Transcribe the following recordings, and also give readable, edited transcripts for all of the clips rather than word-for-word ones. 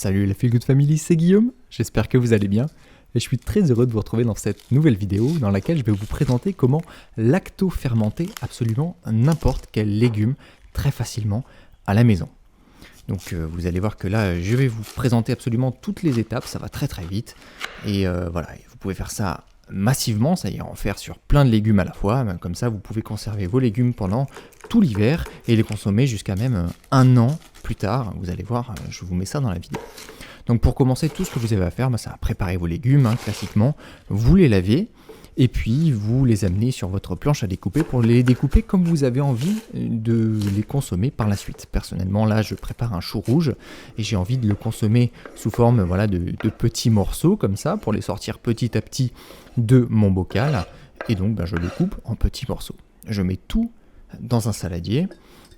Salut la Feel Good Family, c'est Guillaume, j'espère que vous allez bien et je suis très heureux de vous retrouver dans cette nouvelle vidéo dans laquelle je vais vous présenter comment lacto-fermenter absolument n'importe quel légume très facilement à la maison. Donc vous allez voir que là je vais vous présenter absolument toutes les étapes, ça va très très vite et voilà, vous pouvez faire ça massivement, c'est-à-dire en faire sur plein de légumes à la fois, comme ça vous pouvez conserver vos légumes pendant tout l'hiver et les consommer jusqu'à même un an plus tard. Vous allez voir, je vous mets ça dans la vidéo. Donc pour commencer, tout ce que vous avez à faire, ça va préparer vos légumes, classiquement, vous les lavez et puis vous les amenez sur votre planche à découper pour les découper comme vous avez envie de les consommer par la suite. Personnellement, là, je prépare un chou rouge et j'ai envie de le consommer sous forme de petits morceaux comme ça pour les sortir petit à petit de mon bocal. Et donc, je le coupe en petits morceaux. Je mets tout dans un saladier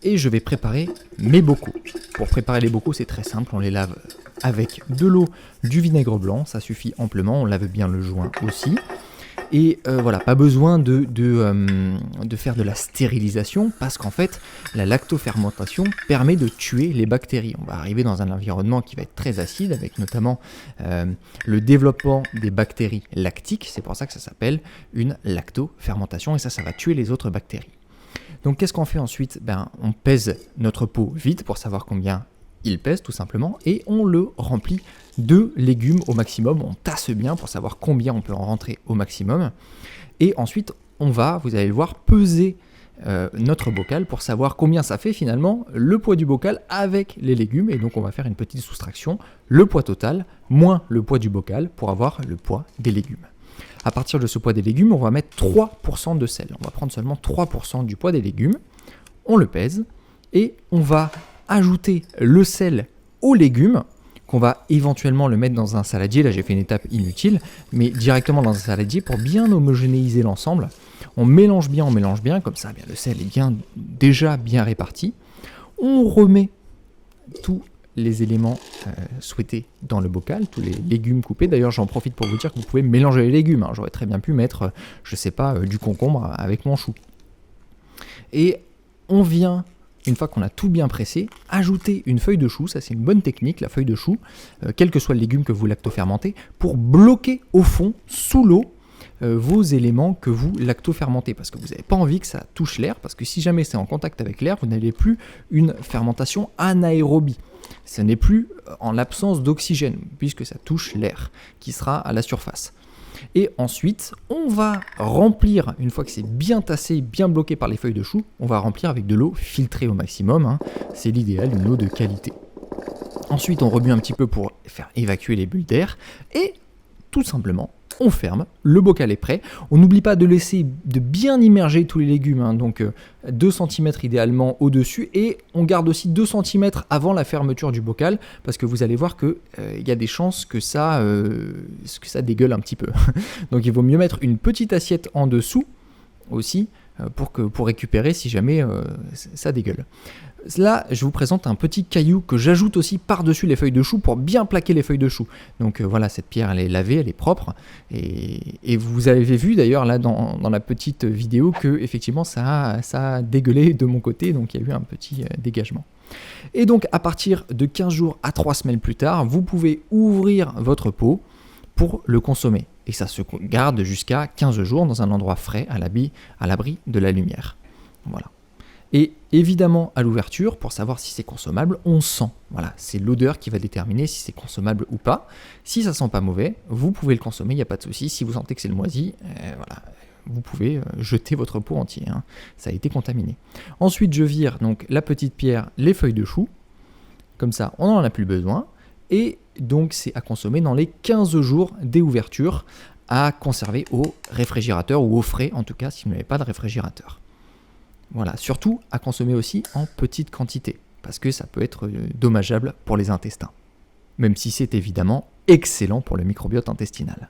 et je vais préparer mes bocaux. Pour préparer les bocaux, c'est très simple, on les lave avec de l'eau, du vinaigre blanc, ça suffit amplement, on lave bien le joint aussi. Et voilà, pas besoin de faire de la stérilisation parce qu'en fait, la lactofermentation permet de tuer les bactéries. On va arriver dans un environnement qui va être très acide avec notamment le développement des bactéries lactiques. C'est pour ça que ça s'appelle une lactofermentation et ça va tuer les autres bactéries. Donc qu'est-ce qu'on fait ensuite ? On pèse notre pot vide pour savoir combien il pèse tout simplement et on le remplit de légumes au maximum, on tasse bien pour savoir combien on peut en rentrer au maximum et ensuite on va, vous allez le voir, peser notre bocal pour savoir combien ça fait finalement le poids du bocal avec les légumes et donc on va faire une petite soustraction, le poids total moins le poids du bocal pour avoir le poids des légumes. À partir de ce poids des légumes, on va mettre 3% de sel, on va prendre seulement 3% du poids des légumes, on le pèse et on va ajouter le sel aux légumes, qu'on va éventuellement le mettre dans un saladier. Là, j'ai fait une étape inutile, mais directement dans un saladier pour bien homogénéiser l'ensemble. On mélange bien, comme ça, le sel est déjà bien réparti. On remet tous les éléments souhaités dans le bocal, tous les légumes coupés. D'ailleurs, j'en profite pour vous dire que vous pouvez mélanger les légumes. J'aurais très bien pu mettre, du concombre avec mon chou. Et on vient, une fois qu'on a tout bien pressé, ajouter une feuille de chou, ça c'est une bonne technique, la feuille de chou, quel que soit le légume que vous lactofermentez, pour bloquer au fond, sous l'eau, vos éléments que vous lactofermentez, parce que vous n'avez pas envie que ça touche l'air, parce que si jamais c'est en contact avec l'air, vous n'avez plus une fermentation anaérobie. Ce n'est plus en l'absence d'oxygène, puisque ça touche l'air qui sera à la surface. Et ensuite, on va remplir, une fois que c'est bien tassé, bien bloqué par les feuilles de chou, on va remplir avec de l'eau filtrée au maximum, c'est l'idéal, une eau de qualité. Ensuite, on remue un petit peu pour faire évacuer les bulles d'air, et tout simplement, on ferme, le bocal est prêt. On n'oublie pas de bien immerger tous les légumes, donc 2 cm idéalement au-dessus, et on garde aussi 2 cm avant la fermeture du bocal, parce que vous allez voir qu'il y a des chances que ça dégueule un petit peu. Donc il vaut mieux mettre une petite assiette en dessous aussi, pour récupérer si jamais ça dégueule. Là, je vous présente un petit caillou que j'ajoute aussi par-dessus les feuilles de chou pour bien plaquer les feuilles de chou. Donc voilà, cette pierre, elle est lavée, elle est propre. Et vous avez vu d'ailleurs là dans la petite vidéo que effectivement ça a dégueulé de mon côté, donc il y a eu un petit dégagement. Et donc à partir de 15 jours à 3 semaines plus tard, vous pouvez ouvrir votre pot pour le consommer. Et ça se garde jusqu'à 15 jours dans un endroit frais, à l'abri de la lumière. Voilà. Et évidemment, à l'ouverture, pour savoir si c'est consommable, on sent. Voilà, c'est l'odeur qui va déterminer si c'est consommable ou pas. Si ça sent pas mauvais, vous pouvez le consommer, il n'y a pas de souci. Si vous sentez que c'est le moisi, vous pouvez jeter votre pot entier. Ça a été contaminé. Ensuite, je vire donc la petite pierre, les feuilles de chou. Comme ça, on n'en a plus besoin. Et donc, c'est à consommer dans les 15 jours dès ouverture, à conserver au réfrigérateur ou au frais, en tout cas, si vous n'avez pas de réfrigérateur. Voilà, surtout à consommer aussi en petite quantité, parce que ça peut être dommageable pour les intestins, même si c'est évidemment excellent pour le microbiote intestinal.